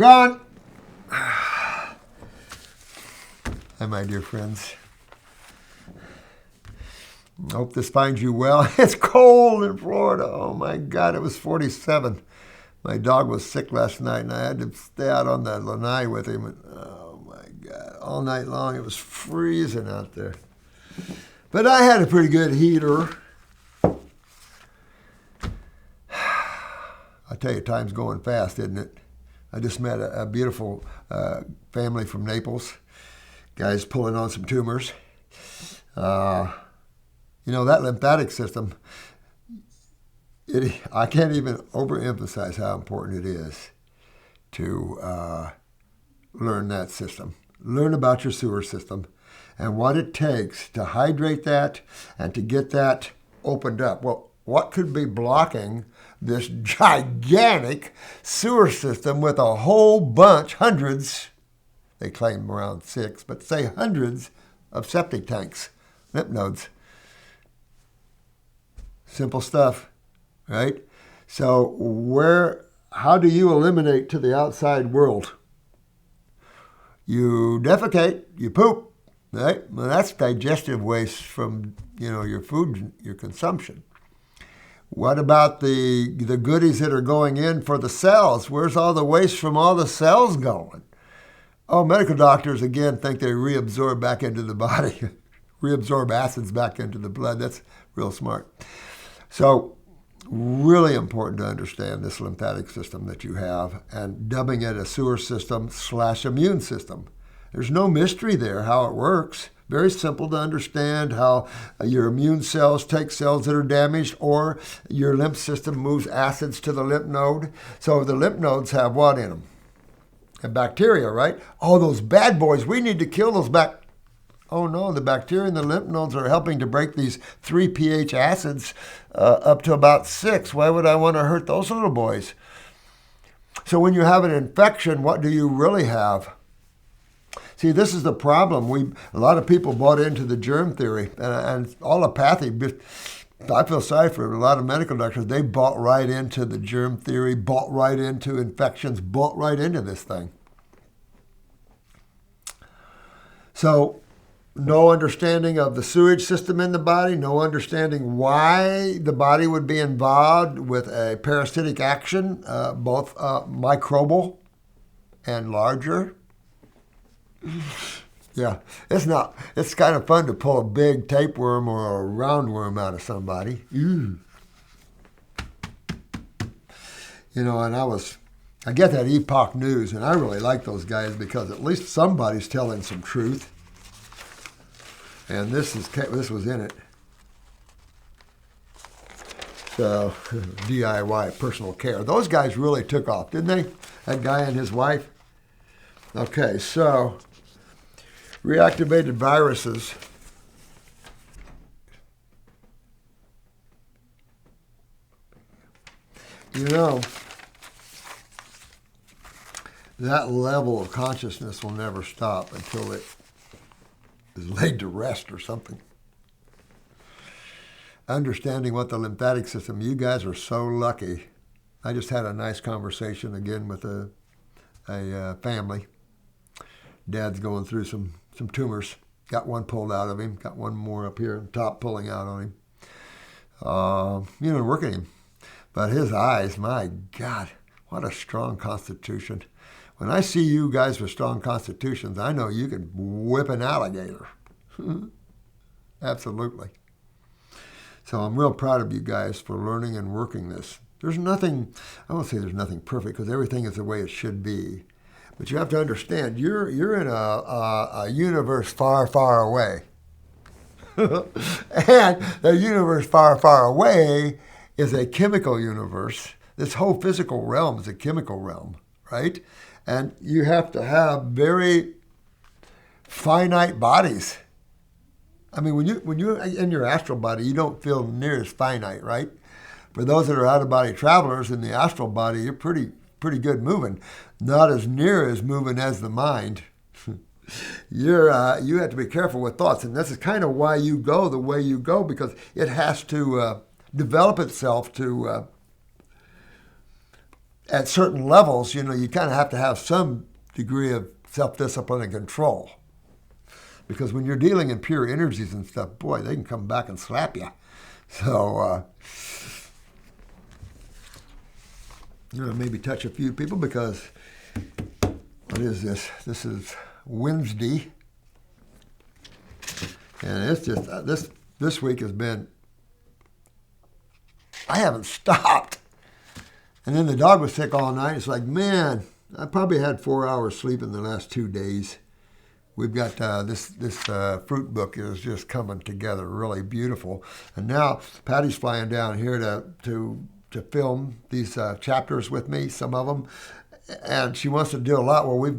gone. Hi, my dear friends. I hope this finds you well. It's cold in Florida. Oh, my God, it was 47. My dog was sick last night, and I had to stay out on the lanai with him. And, oh, my God, all night long. It was freezing out there. But I had a pretty good heater. I tell you, time's going fast, isn't it? I just met a beautiful family from Naples. Guys pulling on some tumors. You know, that lymphatic system, I can't even overemphasize how important it is to learn that system. Learn about your sewer system and what it takes to hydrate that and to get that opened up. Well, what could be blocking this gigantic sewer system with a whole bunch, hundreds, they claim around 6, but say hundreds of septic tanks, lymph nodes. Simple stuff, right? So how do you eliminate to the outside world? You defecate, you poop, right? Well, that's digestive waste from, your food, your consumption. What about the goodies that are going in for the cells? Where's all the waste from all the cells going? Oh, medical doctors, again, think they reabsorb back into the body, reabsorb acids back into the blood. That's real smart. So really important to understand this lymphatic system that you have and dubbing it a sewer system / immune system. There's no mystery there how it works. Very simple to understand how your immune cells take cells that are damaged or your lymph system moves acids to the lymph node. So the lymph nodes have what in them? And bacteria, right? Oh, those bad boys, we need to kill those Oh no, the bacteria in the lymph nodes are helping to break these 3 pH acids up to about 6. Why would I want to hurt those little boys? So when you have an infection, what do you really have? See, this is the problem. A lot of people bought into the germ theory and allopathy. I feel sorry for a lot of medical doctors. They bought right into the germ theory, bought right into infections, bought right into this thing. So no understanding of the sewage system in the body, no understanding why the body would be involved with a parasitic action, both microbial and larger. Yeah, it's kind of fun to pull a big tapeworm or a roundworm out of somebody. And I get that Epoch News, and I really like those guys because at least somebody's telling some truth. And this was in it. So, DIY, personal care. Those guys really took off, didn't they? That guy and his wife. Okay, so reactivated viruses. That level of consciousness will never stop until it is laid to rest or something. Understanding what the lymphatic system, you guys are so lucky. I just had a nice conversation again with a family. Dad's going through some tumors. Got one pulled out of him. Got one more up here on top pulling out on him. Working him. But his eyes, my God, what a strong constitution. When I see you guys with strong constitutions, I know you can whip an alligator. Absolutely. So I'm real proud of you guys for learning and working this. I won't say there's nothing perfect because everything is the way it should be. But you have to understand, you're in a universe far, far away. And the universe far, far away is a chemical universe. This whole physical realm is a chemical realm, right? And you have to have very finite bodies. I mean, when you're in your astral body, you don't feel near as finite, right? For those that are out-of-body travelers in the astral body, you're pretty good moving. Not as near as moving as the mind. You have to be careful with thoughts, and this is kind of why you go the way you go, because it has to develop itself to at certain levels, you kind of have to have some degree of self-discipline and control. Because when you're dealing in pure energies and stuff, boy, they can come back and slap you. So, maybe touch a few people because, what is this? This is Wednesday. And it's just, this week has been, I haven't stopped. And then the dog was sick all night. It's like, man, I probably had 4 hours sleep in the last 2 days. We've got this fruit book is just coming together, really beautiful. And now Patty's flying down here to film these chapters with me, some of them, and she wants to do a lot. Well, we've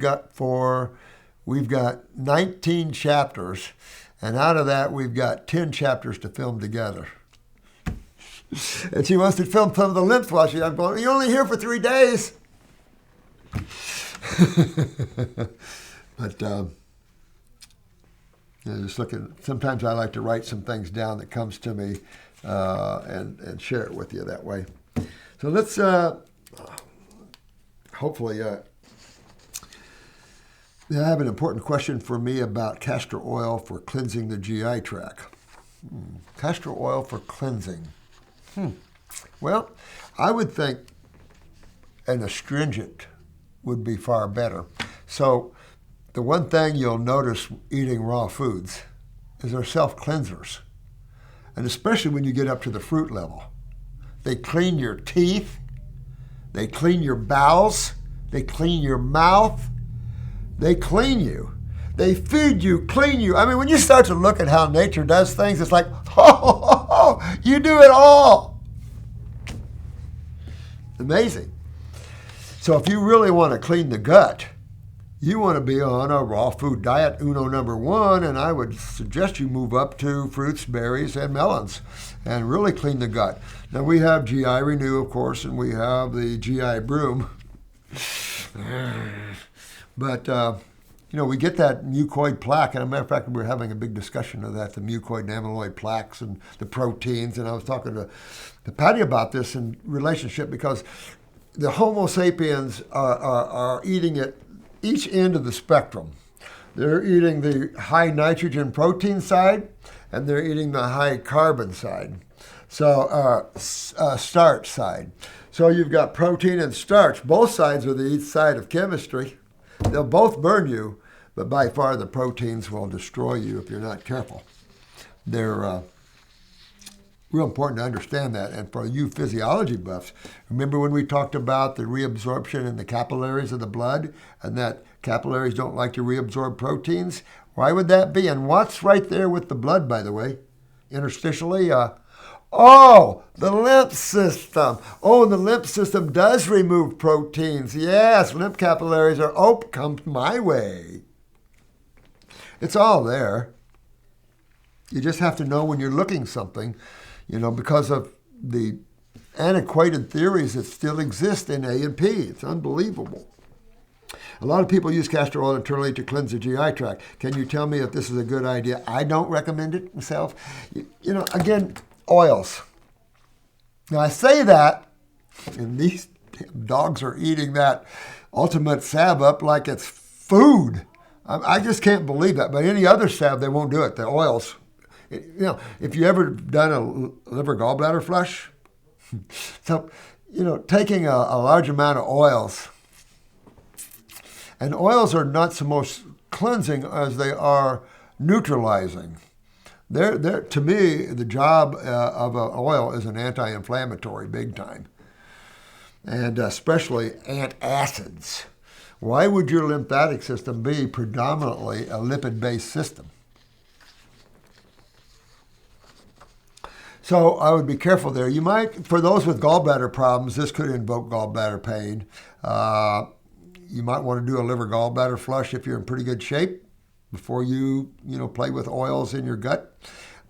got 19 chapters, and out of that we've got 10 chapters to film together. And she wants to film some of the lymph flushing. I'm going, you're only here for 3 days. But just looking. Sometimes I like to write some things down that comes to me and share it with you that way. So let's hopefully. I have an important question for me about castor oil for cleansing the GI tract. Castor oil for cleansing. Well, I would think an astringent would be far better. So the one thing you'll notice eating raw foods is they're self-cleansers. And especially when you get up to the fruit level. They clean your teeth. They clean your bowels. They clean your mouth. They clean you. They feed you, clean you. I mean, when you start to look at how nature does things, it's like, you do it all. Amazing. So if you really want to clean the gut, you want to be on a raw food diet, number 1, and I would suggest you move up to fruits, berries, and melons and really clean the gut. Now, we have GI Renew, of course, and we have the GI Broom. But, we get that mucoid plaque, and as a matter of fact, we're having a big discussion of that, the mucoid and amyloid plaques and the proteins, and I was talking to Patty about this in relationship because the Homo sapiens are eating at each end of the spectrum. They're eating the high nitrogen protein side, and they're eating the high carbon side. So starch side. So you've got protein and starch. Both sides are the each side of chemistry. They'll both burn you, but by far the proteins will destroy you if you're not careful. They're real important to understand that. And for you physiology buffs, remember when we talked about the reabsorption in the capillaries of the blood and that capillaries don't like to reabsorb proteins? Why would that be? And what's right there with the blood, by the way? Interstitially? The lymph system. Oh, the lymph system does remove proteins. Yes, lymph capillaries are, come my way. It's all there. You just have to know when you're looking something, because of the antiquated theories that still exist in A and P. It's unbelievable. A lot of people use castor oil internally to cleanse the GI tract. Can you tell me if this is a good idea? I don't recommend it myself. Again, oils. Now, I say that, and these dogs are eating that ultimate salve up like it's food. I just can't believe that. But any other salve, they won't do it. The oils. If you ever done a liver gallbladder flush, so, taking a large amount of oils, and oils are not so much cleansing as they are neutralizing. To me, the job of an oil is an anti-inflammatory big time, and especially antacids. Why would your lymphatic system be predominantly a lipid-based system? So I would be careful there. You might, for those with gallbladder problems, this could invoke gallbladder pain. You might want to do a liver gallbladder flush if you're in pretty good shape before you play with oils in your gut.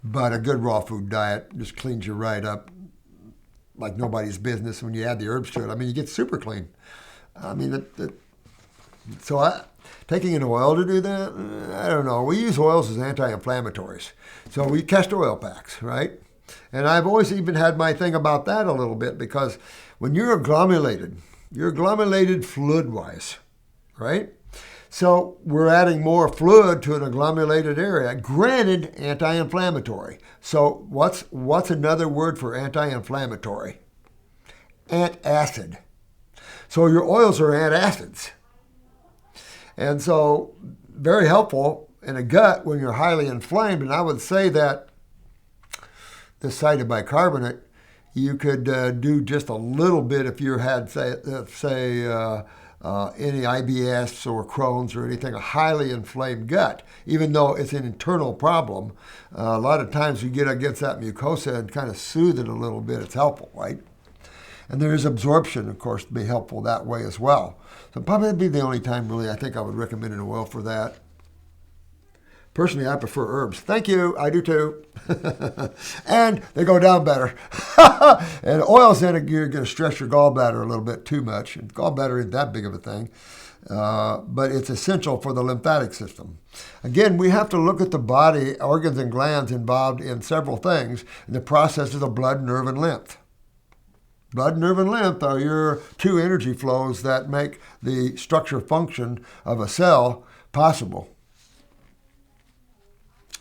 But a good raw food diet just cleans you right up like nobody's business when you add the herbs to it. I mean, you get super clean. I mean, taking an oil to do that, I don't know. We use oils as anti-inflammatories. So we castor oil packs, right? And I've always even had my thing about that a little bit because when you're agglomerated, You're agglomerated fluid-wise, right? So we're adding more fluid to an agglomerated area. Granted, anti-inflammatory. So what's another word for anti-inflammatory? Antacid. So your oils are antacids. And so very helpful in a gut when you're highly inflamed. And I would say that this cited bicarbonate, you could do just a little bit if you had, say any IBS or Crohn's or anything, a highly inflamed gut, even though it's an internal problem. A lot of times you get against that mucosa and kind of soothe it a little bit. It's helpful, right? And there is absorption, of course, to be helpful that way as well. So probably that'd be the only time really I think I would recommend an oil for that. Personally, I prefer herbs. Thank you. I do too. And they go down better. And oils, then you're going to stress your gallbladder a little bit too much. And gallbladder isn't that big of a thing. But it's essential for the lymphatic system. Again, we have to look at the body, organs and glands involved in several things in the processes of blood, nerve, and lymph. Blood, nerve, and lymph are your two energy flows that make the structure function of a cell possible.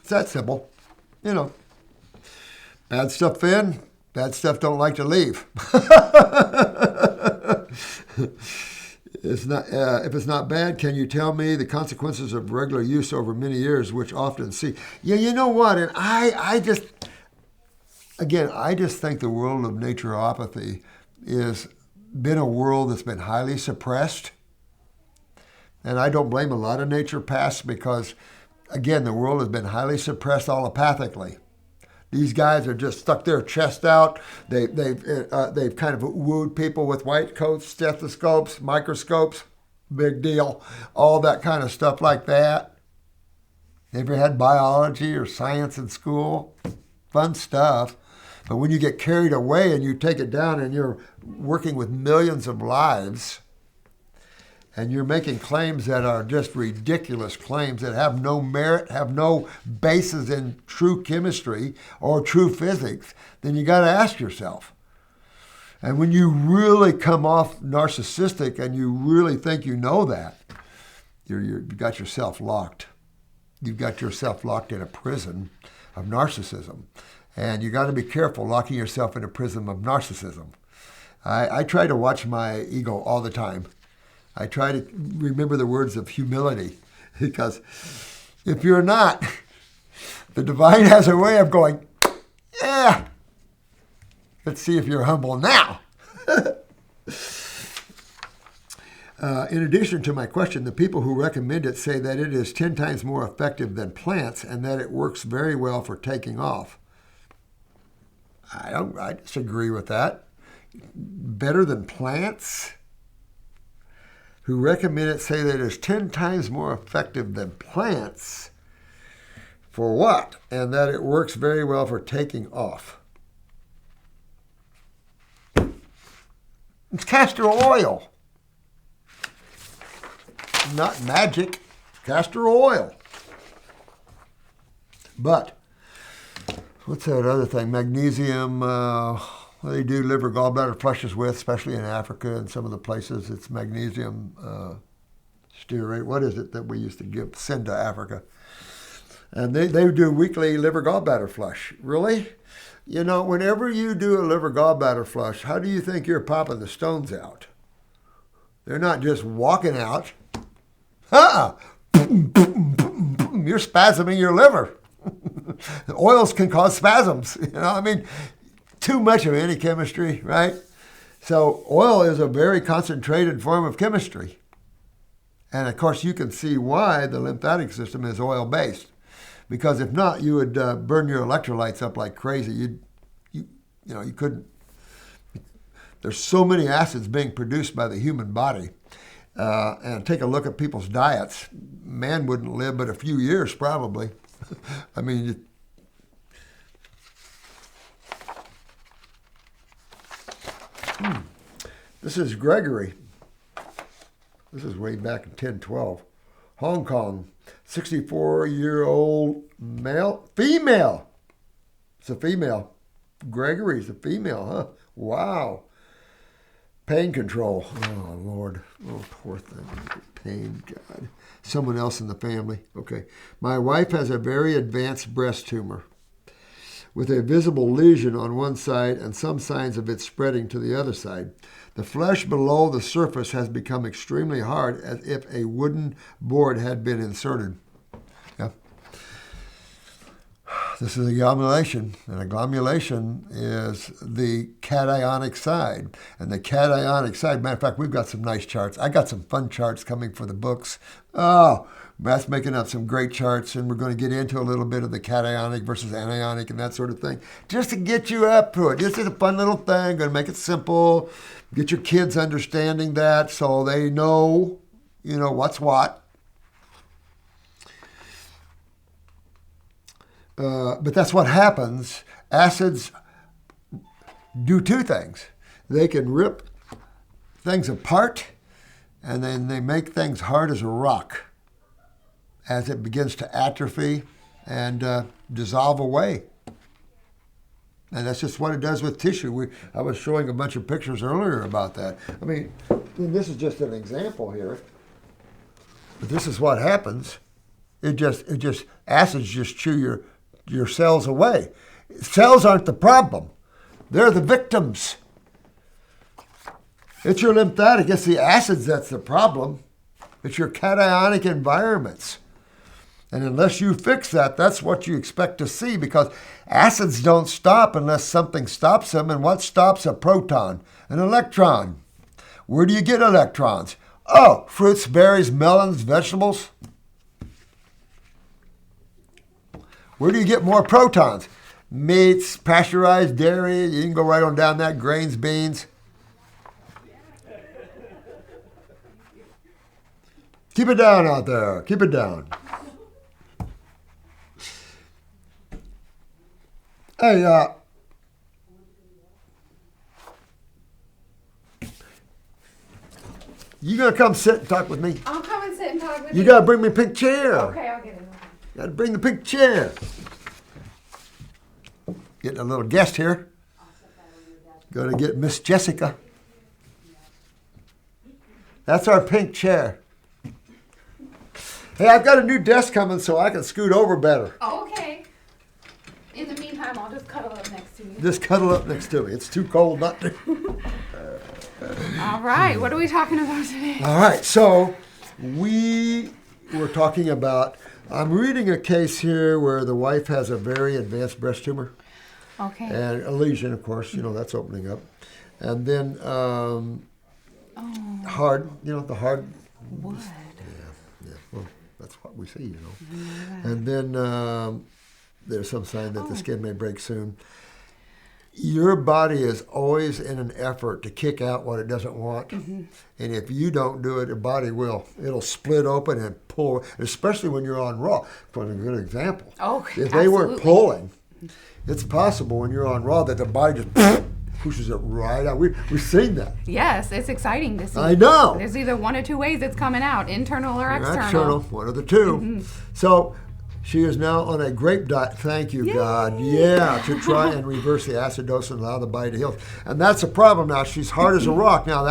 It's that simple. You know, bad stuff in, bad stuff don't like to leave. It's not, if it's not bad, can you tell me the consequences of regular use over many years, which often see? Yeah, you know what? And I just think the world of naturopathy is been a world that's been highly suppressed. And I don't blame a lot of naturopaths because, again, the world has been highly suppressed allopathically. These guys are just stuck their chest out. They've kind of wooed people with white coats, stethoscopes, microscopes, big deal, all that kind of stuff like that. Ever had biology or science in school? Fun stuff. But when you get carried away and you take it down and you're working with millions of lives and you're making claims that are just ridiculous claims that have no merit, have no basis in true chemistry or true physics, then you got to ask yourself. And when you really come off narcissistic and you really think you know that, you've got yourself locked. You've got yourself locked in a prison of narcissism. And you got to be careful locking yourself in a prison of narcissism. I try to watch my ego all the time. I try to remember the words of humility, because if you're not, the divine has a way of going, yeah, let's see if you're humble now. In addition to my question, the people who recommend it say that it is 10 times more effective than plants and that it works very well for taking off. I disagree with that. Better than plants? Who recommend it say that it is 10 times more effective than plants. For what? And that it works very well for taking off. It's castor oil. Not magic. Castor oil. But what's that other thing? Magnesium, they do liver gallbladder flushes with, especially in Africa and some of the places. It's magnesium stearate. What is it that we used to send to Africa? And they do weekly liver gallbladder flush. Really? You know, whenever you do a liver gallbladder flush, how do you think you're popping the stones out? They're not just walking out. You're spasming your liver. The oils can cause spasms. You know, I mean, too much of any chemistry, right? So oil is a very concentrated form of chemistry. And of course, you can see why the lymphatic system is oil-based. Because if not, you would burn your electrolytes up like crazy. You couldn't. There's so many acids being produced by the human body. And take a look at people's diets. Man wouldn't live but a few years, probably. I mean, this is Gregory. This is way back in 1012. Hong Kong, 64-year-old female. It's a female. Gregory's a female, huh? Wow. Pain control. Oh, Lord. Oh, poor thing. Pain, God. Someone else in the family. Okay. My wife has a very advanced breast tumor with a visible lesion on one side and some signs of it spreading to the other side. The flesh below the surface has become extremely hard, as if a wooden board had been inserted. Yeah. This is a glomulation, and a glomulation is the cationic side. And the cationic side, matter of fact, we've got some nice charts. I got some fun charts coming for the books. Oh, Matt's making up some great charts, and we're going to get into a little bit of the cationic versus anionic and that sort of thing, just to get you up to it. This is a fun little thing. Going to make it simple, get your kids understanding that so they know, what's what. But that's what happens. Acids do two things. They can rip things apart, and then they make things hard as a rock as it begins to atrophy and dissolve away. And that's just what it does with tissue. I was showing a bunch of pictures earlier about that. I mean, this is just an example here. But this is what happens. Acids just chew your cells away. Cells aren't the problem. They're the victims. It's your lymphatic. It's the acids that's the problem. It's your cationic environments. And unless you fix that, that's what you expect to see, because acids don't stop unless something stops them. And what stops a proton? An electron. Where do you get electrons? Oh, fruits, berries, melons, vegetables. Where do you get more protons? Meats, pasteurized dairy, you can go right on down that, grains, beans. Keep it down out there. Keep it down. Hey, you gonna come sit and talk with me? I'll come and sit and talk with you. You gotta bring me a pink chair. Okay, I'll get it. Got to bring the pink chair. Getting a little guest here. Going to get Miss Jessica. That's our pink chair. Hey, I've got a new desk coming so I can scoot over better. Oh, okay. In the meantime, I'll just cuddle up next to you. Just cuddle up next to me. It's too cold not to. All right. What are we talking about today? All right. So we were talking about, I'm reading a case here where the wife has a very advanced breast tumor. Okay. And a lesion, of course, that's opening up. And then hard, the hard. Wood. Yeah. Well, that's what we see, Yeah. And then there's some sign that the skin may break soon. Your body is always in an effort to kick out what it doesn't want. Mm-hmm. And if you don't do it, your body will. It'll split open and pull, especially when you're on raw. For a good example. Oh, if they weren't pulling, it's possible when you're on raw that the body just pushes it right out. We've seen that. Yes, it's exciting to see. I know. There's either one or two ways it's coming out, internal or external. External, one of the two. Mm-hmm. So she is now on a grape diet, thank you, God. Yeah, to try and reverse the acidosis and allow the body to heal. And that's a problem now. She's hard as a rock. Now,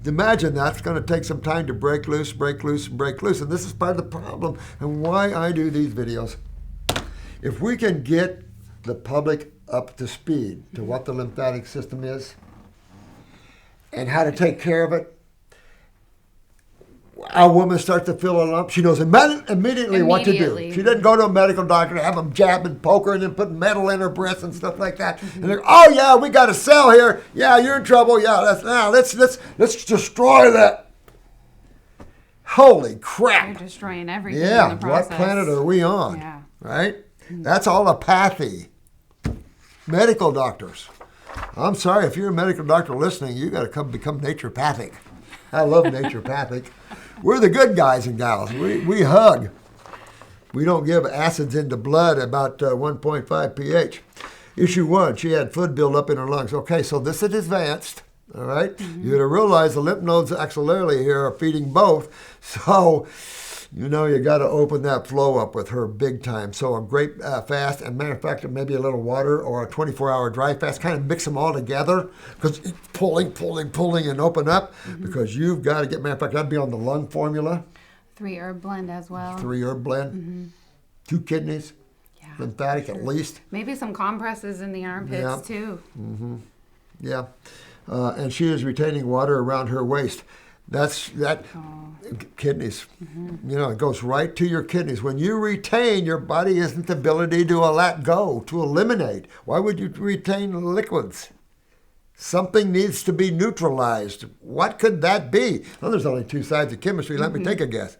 imagine that's going to take some time to break loose, break loose, and break loose. And this is part of the problem and why I do these videos. If we can get the public up to speed to what the lymphatic system is and how to take care of it, a woman starts to feel a lump, she knows immediately what to do. She doesn't go to a medical doctor to have them jab and poke her and then put metal in her breast and stuff like that. Mm-hmm. And they're, oh yeah, we got a cell here. Yeah, you're in trouble. Yeah, let's destroy that. Holy crap! You're destroying everything. Yeah, in the process. what planet are we on? Yeah. Right? Mm-hmm. That's allopathy. Medical doctors. I'm sorry if you're a medical doctor listening, you got to become naturopathic. I love naturopathic. We're the good guys and gals. We hug. We don't give acids into blood about 1.5 pH. Issue 1, she had fluid buildup in her lungs. Okay, so this is advanced, all right? Mm-hmm. You got to realize the lymph nodes axillarily here are feeding both. So You know, you got to open that flow up with her big time. So a great fast, and matter of fact, maybe a little water or a 24-hour dry fast, kind of mix them all together because pulling, and open up because you've got to get, matter of fact, that'd be on the lung formula. 3 herb blend as well. 3 herb blend. 2 kidneys. Yeah, Lymphatic at least. Maybe some compresses in the armpits too. Yeah. And she is retaining water around her waist. Kidneys. You know, it goes right to your kidneys. When you retain, your body isn't the ability to let go, to eliminate. Why would you retain liquids? Something needs to be neutralized. What could that be? Well, there's only 2 sides of chemistry. Let me take a guess.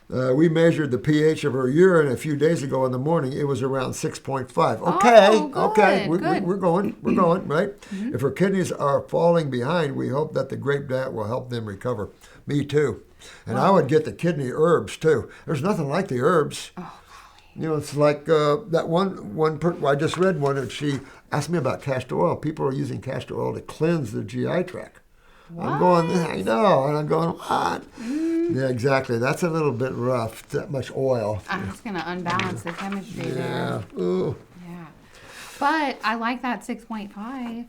We measured the pH of her urine a few days ago in the morning. It was around 6.5. Okay, we're going, right? If her kidneys are falling behind, we hope that the grape diet will help them recover. Me too. And I would get the kidney herbs too. There's nothing like the herbs. You know, it's like that one I just read one, and she asked me about castor oil. People are using castor oil to cleanse the GI tract. I'm going, I know, and I'm going, what? Yeah, exactly. That's a little bit rough, that much oil. It's going to unbalance the chemistry there. Yeah. Ooh. Yeah. But I like that 6.5. I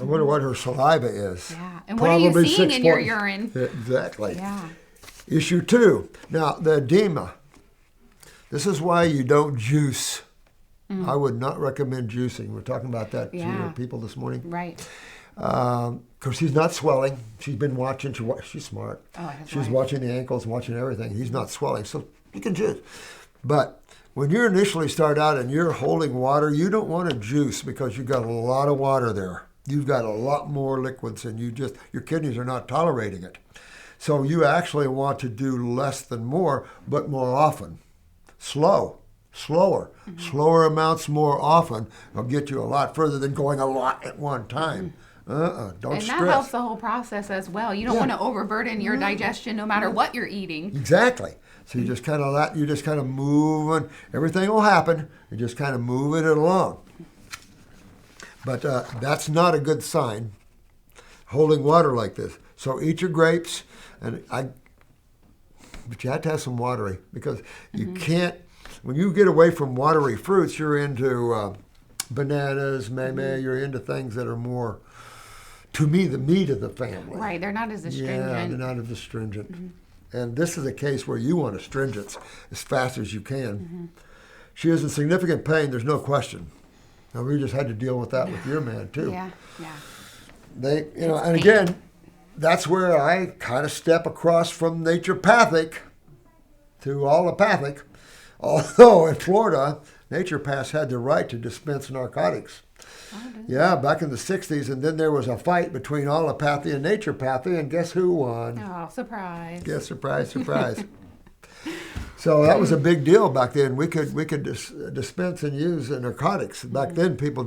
wonder what her saliva is. Yeah. And what are you seeing in your urine? Exactly. Yeah. Issue 2. Now, the edema. This is why you don't juice. I would not recommend juicing. We're talking about that to people this morning. Right. Because she's not swelling. She's been watching. She's smart. She's watching the ankles, watching everything. He's not swelling, so you can juice. But when you initially start out and you're holding water, you don't want to juice because you've got a lot of water there. You've got a lot more liquids, and your kidneys are not tolerating it. So you actually want to do less than more, but more often. Slower. Slower amounts more often will get you a lot further than going a lot at one time. Don't stress. And that helps the whole process as well. You don't want to overburden your digestion no matter what you're eating. Exactly. So you just kind of moving. Everything will happen. You're just kind of moving it along. But that's not a good sign, holding water like this. So eat your grapes, but you have to have some watery because you can't. When you get away from watery fruits, you're into bananas, you're into things that are more, to me, the meat of the family. Right, they're not as astringent. Yeah, they're not as astringent. And this is a case where you want astringents as fast as you can. She is in significant pain, there's no question. Now, we just had to deal with that with your man, too. Yeah. And again, that's where I kind of step across from naturopathic to allopathic. Although in Florida, naturopaths had the right to dispense narcotics. Yeah, back in the 60s, and then there was a fight between allopathy and naturopathy, and guess who won? Oh, surprise. Yeah, surprise. So that was a big deal back then. We could dispense and use narcotics. Back then, people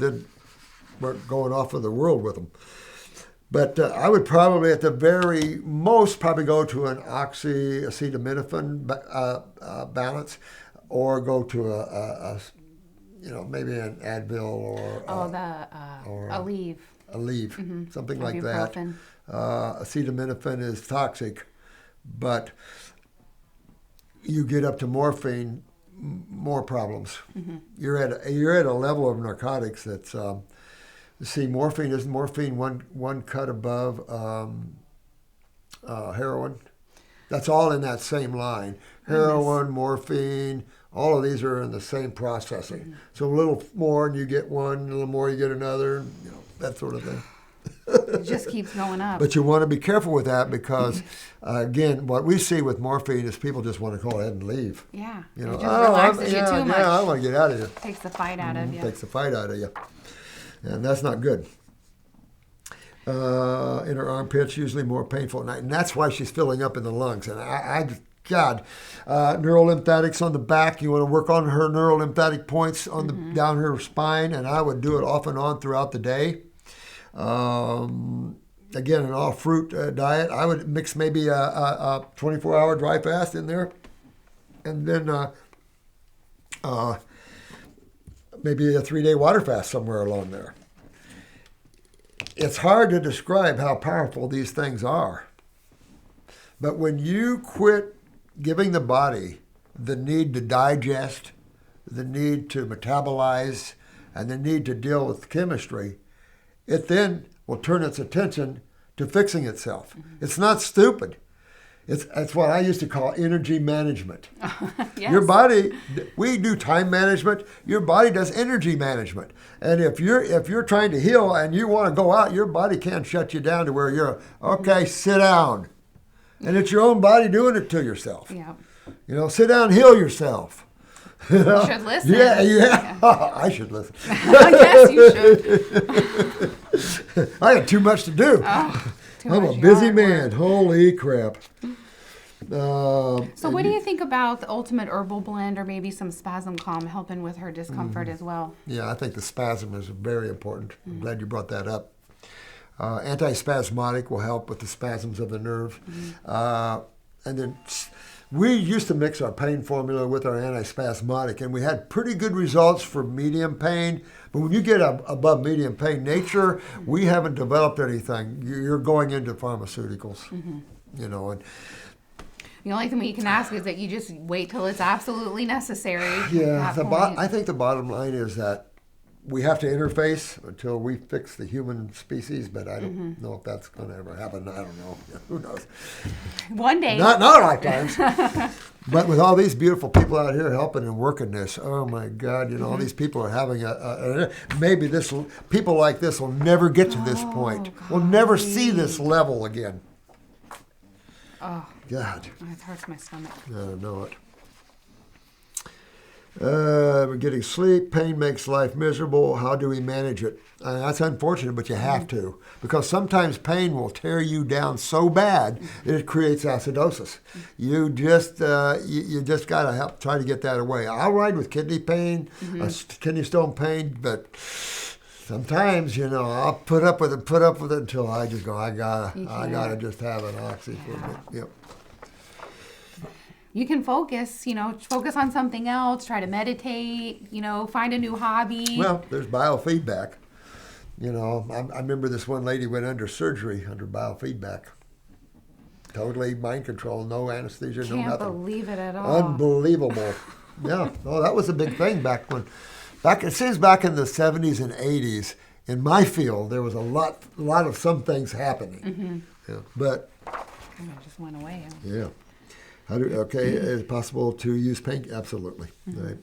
weren't going off of the world with them. But I would probably, at the very most, probably go to an oxyacetaminophen balance, or go to maybe an Advil or Aleve. Aleve, something like that. Acetaminophen is toxic, but you get up to morphine, more problems. You're at a level of narcotics that's. Morphine is one cut above heroin. That's all in that same line. Heroin, morphine, all of these are in the same processing. So a little more and you get one, a little more you get another, that sort of thing. It just keeps going up. But you want to be careful with that because, again, what we see with morphine is people just want to go ahead and leave. Yeah. It just relaxes you too much. Yeah, I want to get out of here. Takes the fight out of you. Takes the fight out of you. And that's not good. In her armpits, usually more painful at night. And that's why she's filling up in the lungs. And neurolymphatic on the back. You want to work on her neurolymphatic points on down her spine. And I would do it off and on throughout the day. Again, an all-fruit diet. I would mix maybe a 24-hour dry fast in there. And then maybe a 3-day water fast somewhere along there. It's hard to describe how powerful these things are But when you quit giving the body the need to digest, the need to metabolize, and the need to deal with chemistry, it then will turn its attention to fixing itself. It's not stupid. That's what I used to call energy management. Yes. Your body, we do time management. Your body does energy management. And if you're trying to heal and you want to go out, your body can't shut you down to where you're, okay, sit down. And it's your own body doing it to yourself. Yeah. Sit down, heal yourself. You should listen. Yeah. I should listen. Yes, you should. I got too much to do. I'm a busy man. Holy crap. So what do you think about the Ultimate Herbal Blend or maybe some Spasm Calm helping with her discomfort as well? Yeah, I think the spasm is very important. I'm glad you brought that up. Antispasmodic will help with the spasms of the nerve. And then we used to mix our pain formula with our antispasmodic, and we had pretty good results for medium pain. But when you get above medium pain, nature, we haven't developed anything. You're going into pharmaceuticals, and the only thing we can ask is that you just wait till it's absolutely necessary. Yeah, I think the bottom line is that we have to interface until we fix the human species, but I don't know if that's going to ever happen. I don't know. Who knows? One day. Not in our lifetimes. But with all these beautiful people out here helping and working this, oh my God, all these people are having maybe people like this will never get to this point. We'll never see this level again. Oh. God. It hurts my stomach. I know it. We're getting sleep. Pain makes life miserable. How do we manage it? That's unfortunate, but you have to. Because sometimes pain will tear you down so bad that it creates acidosis. You just got to help try to get that away. I'll ride with kidney pain, kidney stone pain, but sometimes, I'll put up with it until I just go, I gotta just have an oxy for a bit. Yep. You can focus on something else, try to meditate, find a new hobby. Well, there's biofeedback. I remember this one lady went under surgery under biofeedback. Totally mind control, no anesthesia, no nothing. Can't believe it at all. Unbelievable. Yeah. Oh, that was a big thing it seems back in the 70s and 80s, in my field, there was a lot of some things happening. Yeah. But it just went away. Yeah. Is it possible to use pain? Absolutely. Right.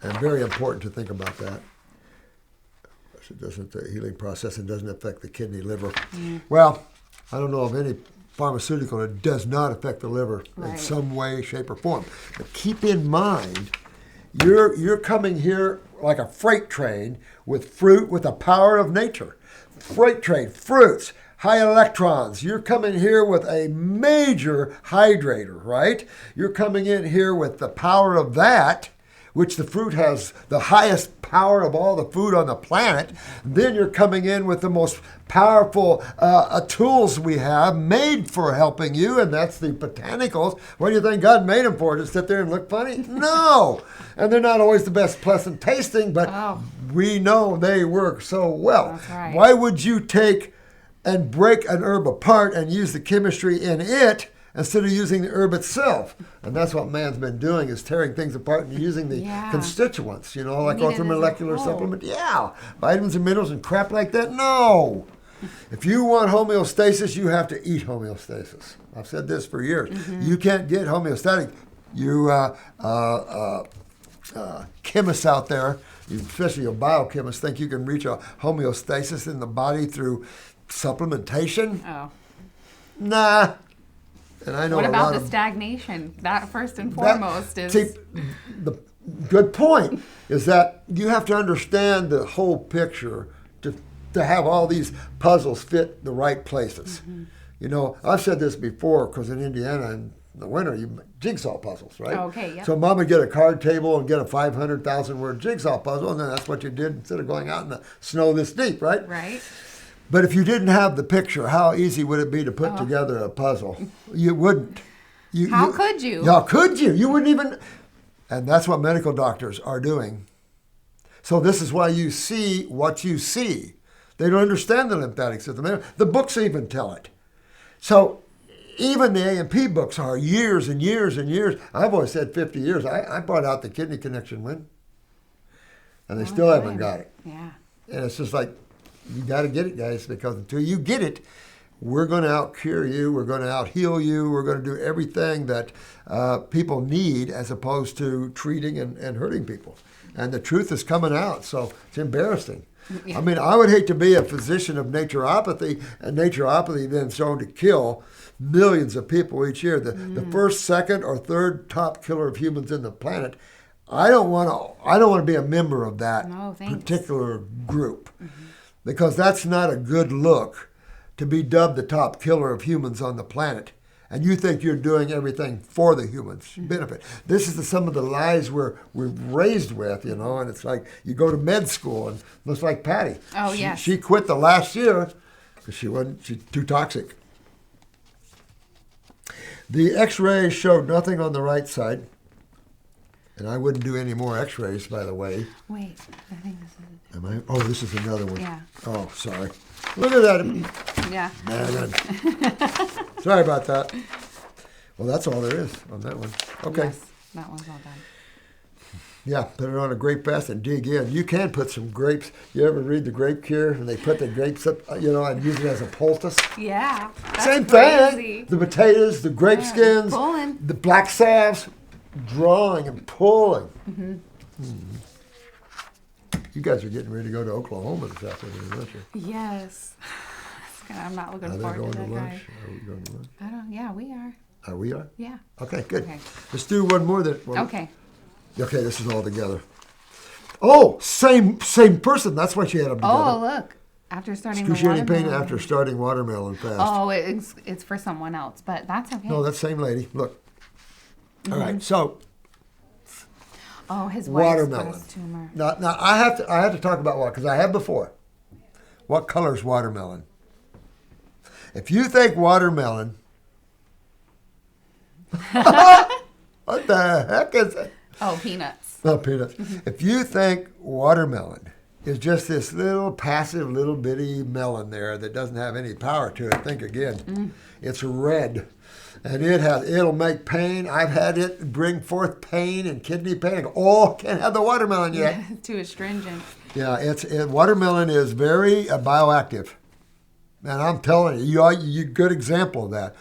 And very important to think about that. It doesn't, the healing process, and doesn't affect the kidney, liver. Well, I don't know of any pharmaceutical that does not affect the liver in some way, shape, or form. But keep in mind, you're coming here like a freight train with fruit, with the power of nature. Freight train, fruits, high electrons. You're coming here with a major hydrator, right? You're coming in here with the power of that, which the fruit has the highest power of all the food on the planet. Then you're coming in with the most powerful tools we have made for helping you, and that's the botanicals. What do you think God made them for? To sit there and look funny? No! And they're not always the best pleasant tasting, but we know they work so well. That's right. Why would you take and break an herb apart and use the chemistry in it instead of using the herb itself? And that's what man's been doing, is tearing things apart and using the constituents, like orthomolecular supplement. Yeah, vitamins and minerals and crap like that. No. If you want homeostasis, you have to eat homeostasis. I've said this for years. You can't get homeostatic. You chemists out there, especially your biochemists, think you can reach a homeostasis in the body through supplementation? Oh. Nah. And I know what a about lot the stagnation? That first and that, foremost is... See, the good point is that you have to understand the whole picture to have all these puzzles fit the right places. I've said this before, because in Indiana in the winter, you make jigsaw puzzles, right? Okay, yeah. So Mom would get a card table and get a 500,000 word jigsaw puzzle, and then that's what you did instead of going out in the snow this deep, right? Right. But if you didn't have the picture, how easy would it be to put together a puzzle? You wouldn't. How could you? How could you? You wouldn't even. And that's what medical doctors are doing. So this is why you see what you see. They don't understand the lymphatic system. The books even tell it. So even the A&P books are years and years and years. I've always said 50 years. I brought out the kidney connection one, and they still haven't got it. Yeah. And it's just like, you got to get it, guys, because until you get it, we're going to out-cure you, we're going to out-heal you, we're going to do everything that people need as opposed to treating and hurting people. And the truth is coming out, so it's embarrassing. Yeah. I mean, I would hate to be a physician of naturopathy, and naturopathy then shown to kill millions of people each year. The first, second, or third top killer of humans in the planet. I don't want to be a member of that particular group, because that's not a good look to be dubbed the top killer of humans on the planet. And you think you're doing everything for the humans' benefit. This is some of the lies we're raised with, you know, and it's like you go to med school, and looks like Patty. Oh, yes. She quit the last year because she's too toxic. The x-rays showed nothing on the right side. And I wouldn't do any more x-rays, by the way. Wait, I think this is... Am I? Oh, this is another one. Yeah. Oh, sorry. Look at that. Yeah. Sorry about that. Well, that's all there is on that one. Okay. Yes, that one's all done. Yeah, put it on a grape fast and dig in. You can put some grapes. You ever read The Grape Cure? And they put the grapes up, you know, and use it as a poultice. Yeah. That's Same crazy. thing. The potatoes, the grape skins, pulling. the black salves, drawing and pulling. You guys are getting ready to go to Oklahoma this afternoon, aren't you? Yes. I'm not looking Are they forward going to that, to lunch? guys. Are we going to lunch? I don't. Yeah, we are. We are? Yeah. Okay, good. Okay. Let's do one more. Okay. Okay, this is all together. Oh, same person. That's why she had them together. Oh, look. After starting the Excruciating pain watermelon. after starting watermelon fast. Oh, it's for someone else, but that's okay. No, that same lady. Look. All right, so oh, his wife's watermelon. breast tumor. Now I have to talk about what, because I have before. What color is watermelon? If you think watermelon, what the heck is it? Oh, peanuts. Oh, peanuts. If you think watermelon is just this little passive little bitty melon there that doesn't have any power to it, think again. It's red. And it'll make pain. I've had it bring forth pain and kidney pain. I go, oh, can't have the watermelon yet. Yeah, too astringent. Yeah, watermelon is very bioactive. And I'm telling you, good example of that.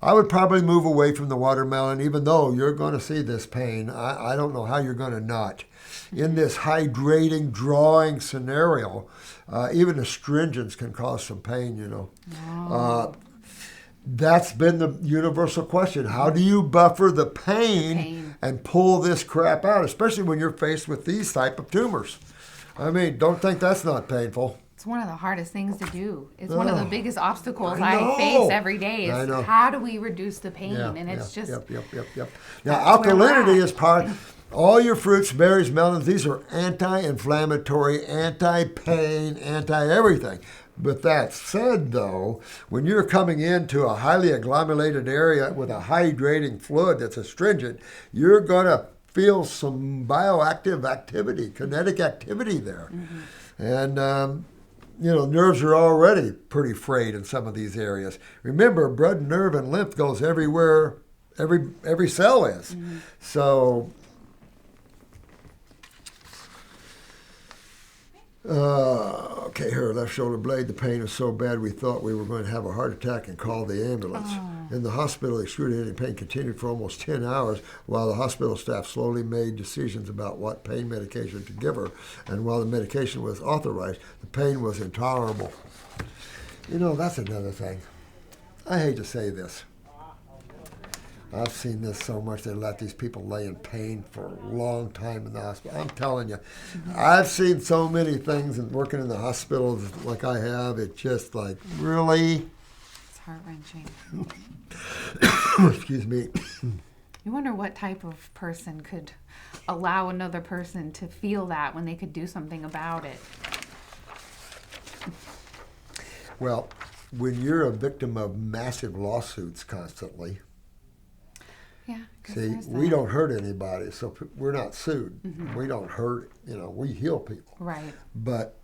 I would probably move away from the watermelon, even though you're going to see this pain. I don't know how you're going to not. In this hydrating, drawing scenario, even astringents can cause some pain, you know. Oh. That's been the universal question. How do you buffer the pain and pull this crap out, especially when you're faced with these type of tumors? I mean, don't think that's not painful. It's one of the hardest things to do. It's one of the biggest obstacles I I face every day is how do we reduce the pain? And it's just... Yep. Now, alkalinity is part... All your fruits, berries, melons, these are anti-inflammatory, anti-pain, anti-everything. But that said, though, when you're coming into a highly agglomerated area with a hydrating fluid that's astringent, you're going to feel some bioactive activity, kinetic activity there. And, nerves are already pretty frayed in some of these areas. Remember, blood, nerve, and lymph goes everywhere every cell is. So... okay, her left shoulder blade, the pain is so bad we thought we were going to have a heart attack and call the ambulance. In the hospital, excruciating pain continued for almost 10 hours while the hospital staff slowly made decisions about what pain medication to give her. And while the medication was authorized, the pain was intolerable. You know, that's another thing. I hate to say this. I've seen this so much. They let these people lay in pain for a long time in the hospital. I'm telling you, I've seen so many things and working in the hospitals like I have. It's just like, really? It's heart-wrenching. Excuse me. You wonder what type of person could allow another person to feel that when they could do something about it. Well, when you're a victim of massive lawsuits constantly, yeah, see, we don't hurt anybody, so we're not sued. We don't hurt, we heal people. Right. But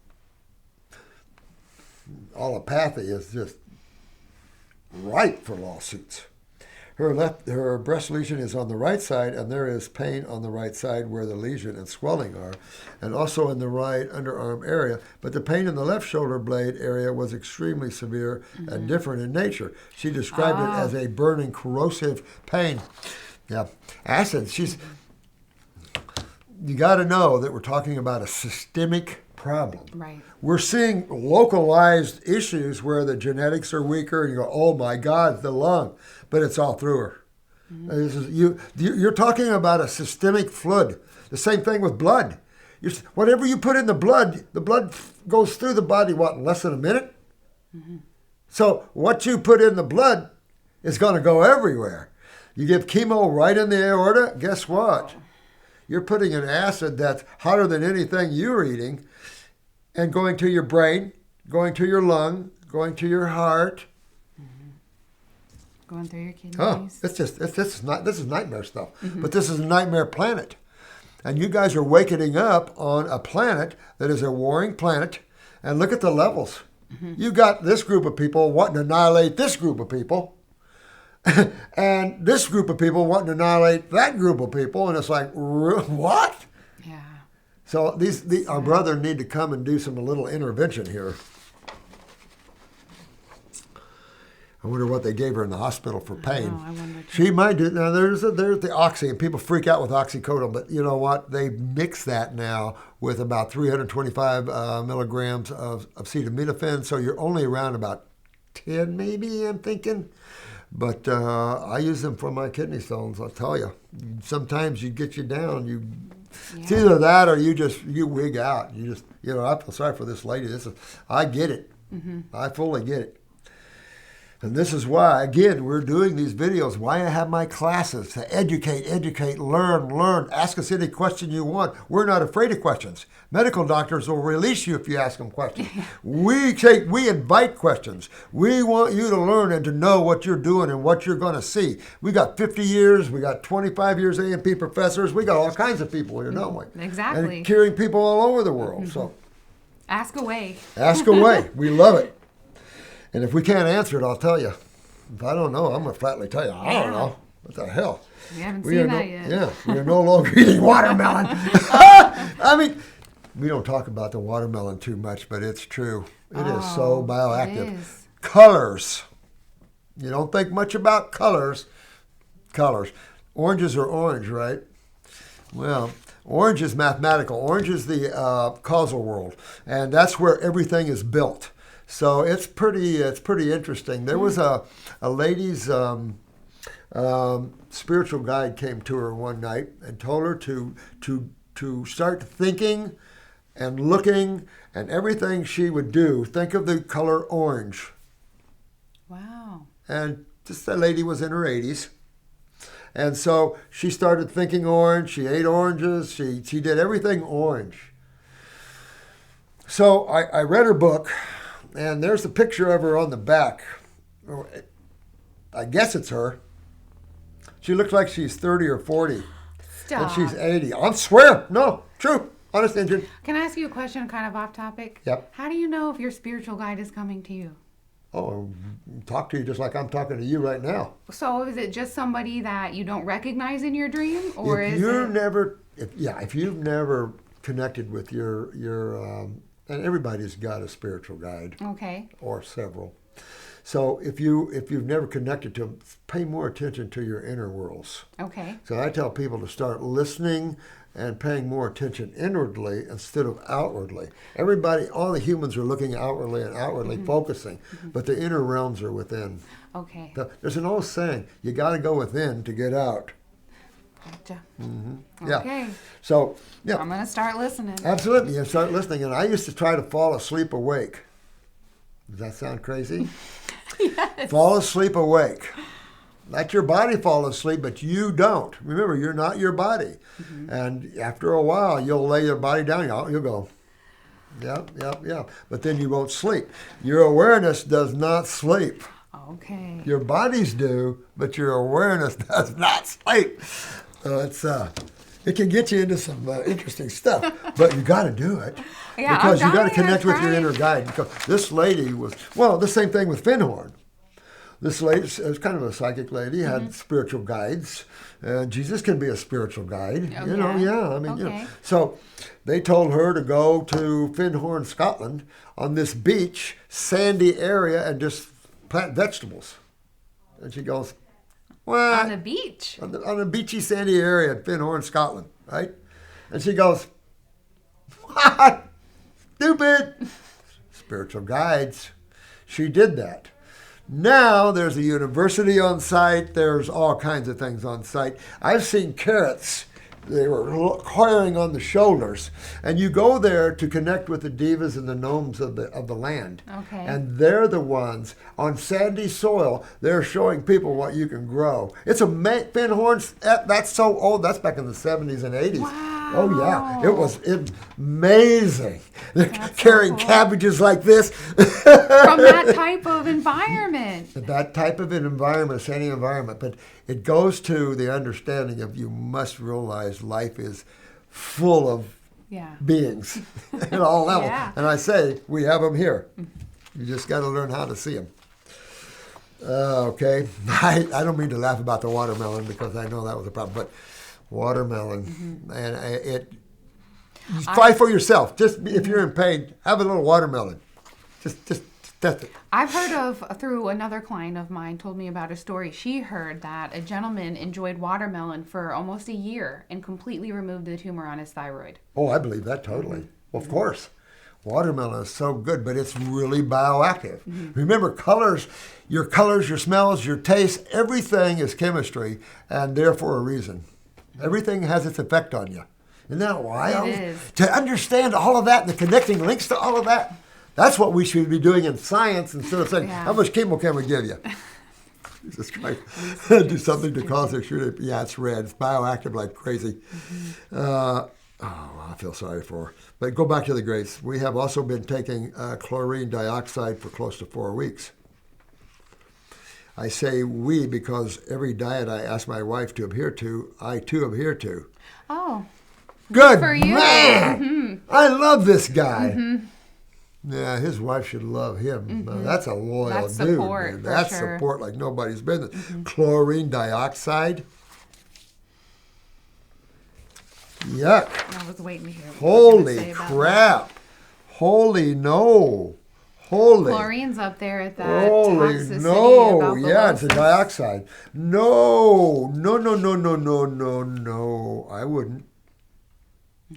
allopathy is just ripe for lawsuits. her breast lesion is on the right side, and there is pain on the right side where the lesion and swelling are, and also in the right underarm area. But the pain in the left shoulder blade area was extremely severe and different in nature. She described it as a burning, corrosive pain. Yeah, acid. You got to know that we're talking about a systemic problem. Right. We're seeing localized issues where the genetics are weaker, and you go, "Oh my God, the lung," but it's all through her. You're talking about a systemic flood. The same thing with blood. Whatever you put in the blood goes through the body. What, in less than a minute? So what you put in the blood is going to go everywhere. You give chemo right in the aorta. Guess what? You're putting an acid that's hotter than anything you're eating, and going to your brain, going to your lung, going to your heart. Going through your kidneys. Oh, this is nightmare stuff. But this is a nightmare planet. And you guys are waking up on a planet that is a warring planet. And look at the levels. You got this group of people wanting to annihilate this group of people. And this group of people wanting to annihilate that group of people. And it's like, what? Yeah. So our brother need to come and do a little intervention here. I wonder what they gave her in the hospital for pain. I wonder too. She might do. Now there's the oxy, and people freak out with oxycodone, but you know what? They mix that now with about 325 milligrams of acetaminophen, so you're only around about 10, maybe. I'm thinking, but I use them for my kidney stones. I'll tell you. Sometimes you get you down. It's either that or you wig out. I feel sorry for this lady. I get it. I fully get it. And this is why, again, we're doing these videos, why I have my classes, to educate, learn. Ask us any question you want. We're not afraid of questions. Medical doctors will release you if you ask them questions. We invite questions. We want you to learn and to know what you're doing and what you're going to see. We got 50 years, we got 25 years A&P professors, we got all kinds of people here, don't we? Exactly. And curing people all over the world. So ask away. Ask away. We love it. And if we can't answer it, I'll tell you. If I don't know, I'm going to flatly tell you, I don't know. What the hell? We haven't seen that yet. Yeah, we are no longer eating watermelon. I mean, we don't talk about the watermelon too much, but it's true. It is so bioactive. It is. Colors. You don't think much about colors. Colors. Oranges are orange, right? Well, orange is mathematical. Orange is the causal world, and that's where everything is built. So it's pretty interesting. There was a lady's spiritual guide came to her one night and told her to start thinking and looking, and everything she would do, think of the color orange. Wow. And this lady was in her 80s. And so she started thinking orange. She ate oranges. She did everything orange. So I read her book. And there's a picture of her on the back. I guess it's her. She looks like she's 30 or 40. Stop. And she's 80. I swear. No, true. Honest engine. Can I ask you a question kind of off topic? Yep. How do you know if your spiritual guide is coming to you? Oh, talk to you just like I'm talking to you right now. So is it just somebody that you don't recognize in your dream? Or if you've never connected with your and everybody's got a spiritual guide. Okay. Or several. So if you've never connected to them, pay more attention to your inner worlds. Okay. So I tell people to start listening and paying more attention inwardly instead of outwardly. All the humans are looking outwardly and focusing, but the inner realms are within. Okay. There's an old saying, you got to go within to get out. Gotcha. Yeah. Okay. So, yeah. I'm going to start listening. Absolutely. You start listening. And I used to try to fall asleep awake. Does that sound crazy? Yes. Fall asleep awake. Let your body fall asleep, but you don't. Remember, you're not your body. And after a while, you'll lay your body down. You'll go, yep. But then you won't sleep. Your awareness does not sleep. Okay. Your bodies do, but your awareness does not sleep. It can get you into some interesting stuff, but you got to do it. Yeah, because you got to I'm connect with your trying. inner guide. Because this lady was, the same thing with Finhorn. this lady, it was kind of a psychic lady, had spiritual guides. Jesus can be a spiritual guide, Oh, you know, yeah. I mean, you know. Okay. So they told her to go to Findhorn, Scotland, on this beach, sandy area, and just plant vegetables. And she goes, what? On the beach? On a beachy, sandy area in Findhorn, Scotland, right? And she goes, what? Stupid. Spiritual guides. She did that. Now there's a university on site. There's all kinds of things on site. I've seen carrots. They were carrying on the shoulders. And you go there to connect with the divas and the gnomes of the land. Okay. And they're the ones on sandy soil. They're showing people what you can grow. It's a Findhorn. That's so old. That's back in the 70s and 80s. Wow. Oh, yeah. It was amazing. They're That's carrying so cool. cabbages like this. From that type of environment. That type of an environment, sandy environment. But it goes to the understanding of you must realize life is full of Yeah. beings at all levels. Yeah. And I say, we have them here. You just got to learn how to see them. Okay. I don't mean to laugh about the watermelon because I know that was a problem. But watermelon, and fight for yourself. Just if you're in pain, have a little watermelon. Just test it. I've heard of, through another client of mine told me about a story. She heard that a gentleman enjoyed watermelon for almost a year and completely removed the tumor on his thyroid. Oh, I believe that totally. Of course. Watermelon is so good, but it's really bioactive. Remember, your smells, your taste, everything is chemistry, and there for a reason. Everything has its effect on you. Isn't that wild? It is. To understand all of that and the connecting links to all of that, that's what we should be doing in science instead of saying, Yeah. how much chemo can we give you? Jesus Christ. Do something to cause it. Yeah, it's red. It's bioactive like crazy. I feel sorry for her. But go back to the grapes. We have also been taking chlorine dioxide for close to 4 weeks. I say we because every diet I ask my wife to adhere to, I too adhere to. Oh. Good for you. man! I love this guy. Yeah, his wife should love him. That's a loyal That's dude. support, Man. for That's sure. support like nobody's business. Chlorine dioxide. Yuck. I was waiting to hear what you were Holy gonna say about crap. Holy no. Holy. that. Chlorine's up there at that Holy toxicity no. about Yeah, it's a dioxide. No. No. I wouldn't.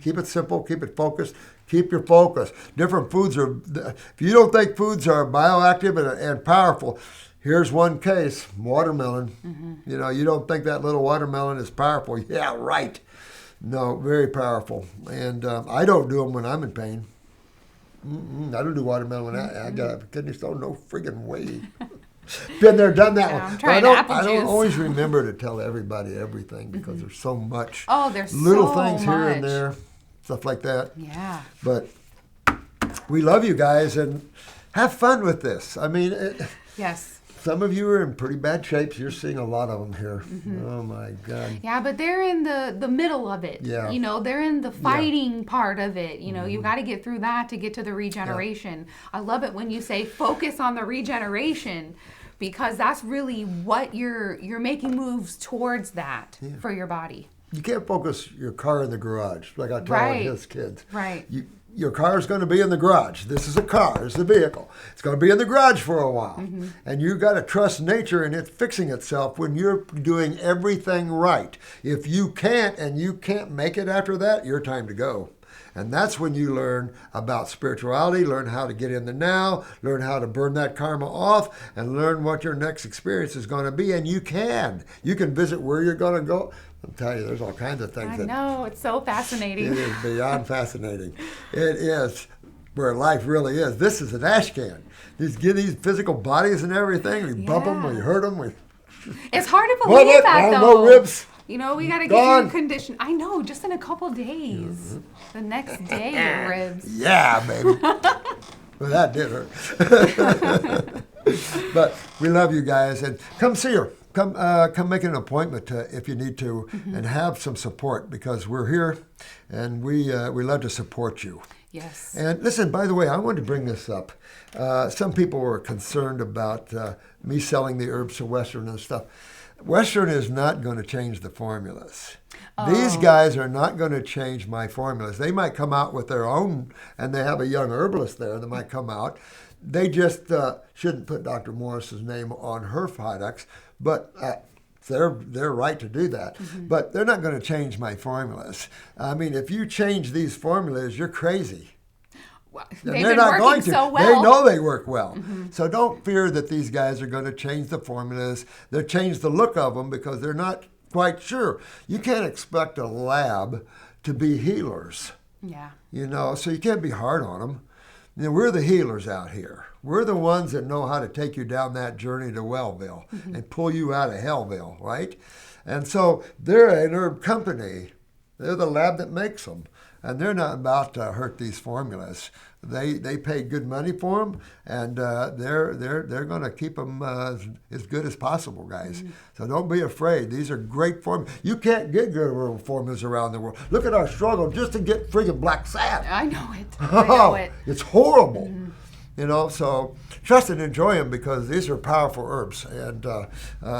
Keep it simple. Keep it focused. Keep your focus. Different foods are, if you don't think foods are bioactive and powerful, here's one case, watermelon. You know, you don't think that little watermelon is powerful. Yeah, right. No, very powerful. And I don't do them when I'm in pain. I don't do watermelon when I got a kidney stone. No friggin' way. Been there, done that Yeah, one. I'm But trying apple I don't juice. always remember to tell everybody everything because there's so much. Oh, there's little so things here and much. there, stuff like that. Yeah. But we love you guys and have fun with this. I mean, Yes. some of you are in pretty bad shapes. You're seeing a lot of them here. Oh my God. Yeah, but they're in the middle of it. Yeah. You know, they're in the fighting part of it. You know, you got to get through that to get to the regeneration. I love it when you say focus on the regeneration because that's really what you're making moves towards that for your body. You can't focus your car in the garage like I tell Right. his kids. Right. Your car is going to be in the garage. This is a car. It's a vehicle. It's going to be in the garage for a while. And you got to trust nature and it fixing itself when you're doing everything right. If you can't and you can't make it after that, your time to go. And that's when you learn about spirituality, learn how to get in the now, learn how to burn that karma off, and learn what your next experience is going to be. And you can. You can visit where you're going to go. I'll tell you, there's all kinds of things. I know, it's so fascinating. It is beyond fascinating. It is where life really is. This is an ash can. These physical bodies and everything. We bump them, we hurt them. It's hard to believe that, though. No ribs. You know, we got to Gone. get you conditioned. I know, just in a couple days. The next day, your ribs. Yeah, baby. Well, that did hurt. But we love you guys, and come see her. Come make an appointment if you need to, and have some support because we're here, and we love to support you. Yes. And listen, by the way, I wanted to bring this up. Some people were concerned about me selling the herbs to Western and stuff. Western is not going to change the formulas. These guys are not going to change my formulas. They might come out with their own, and they have a young herbalist there that might come out. They just shouldn't put Dr. Morse's name on her products, but they're right to do that. But they're not going to change my formulas. I mean, if you change these formulas, you're crazy. They've been working so well. They know they work well. So don't fear that these guys are going to change the formulas. They'll change the look of them because they're not quite sure. You can't expect a lab to be healers. Yeah. You know, so you can't be hard on them. You know, we're the healers out here. We're the ones that know how to take you down that journey to Wellville and pull you out of Hellville, right? And so they're an herb company. They're the lab that makes them. And they're not about to hurt these formulas. They pay good money for them, and they're going to keep them as good as possible, guys. So don't be afraid. These are great formulas. You can't get good herbal formulas around the world. Look at our struggle just to get friggin' black sap. I know it. I know it. It's horrible. You know, so trust and enjoy them because these are powerful herbs, and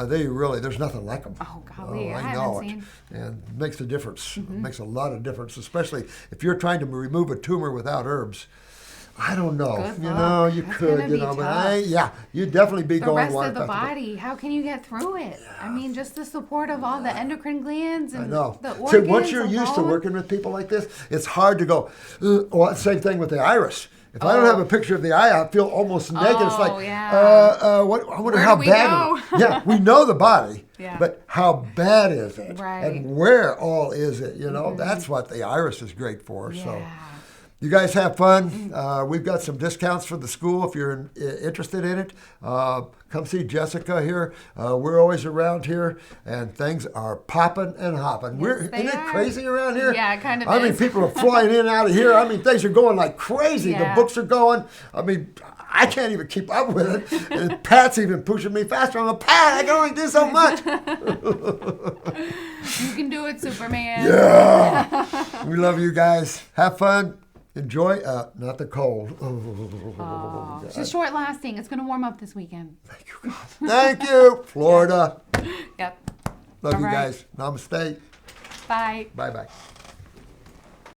they really, there's nothing like them. Oh, golly, I know haven't it. seen. And it makes a difference. It makes a lot of difference, especially if you're trying to remove a tumor without herbs. I don't know. Good you luck. know, you That's could, gonna you be know, but tough. you'd definitely be The going rest one of the cup body, how can you get through it? I mean, just the support of all the endocrine glands and I know. the organs. So once you're the used to bone. working with people like this, it's hard to go, well, same thing with the iris. If I don't have a picture of the eye, I feel almost naked. It's like, I wonder Where how do we bad. go? Yeah, we know the body, Yeah. but how bad is it? Right. And where all is it? You know, that's what the iris is great for. Yeah. So you guys have fun. We've got some discounts for the school if you're interested in it. Come see Jessica here. We're always around here, and things are popping and hopping. Yes, Isn't it crazy around here? Yeah, it kind of I mean, is. people are flying in and out of here. I mean, things are going like crazy. Yeah. The books are going. I mean, I can't even keep up with it. And Pat's even pushing me faster. I'm like, Pat, I can only do so much. You can do it, Superman. Yeah. We love you guys. Have fun. Enjoy, not the cold. Oh, it's just short lasting. It's going to warm up this weekend. Thank you, God. Thank you, Florida. Yep. Love All you right. guys. Namaste. Bye. Bye-bye.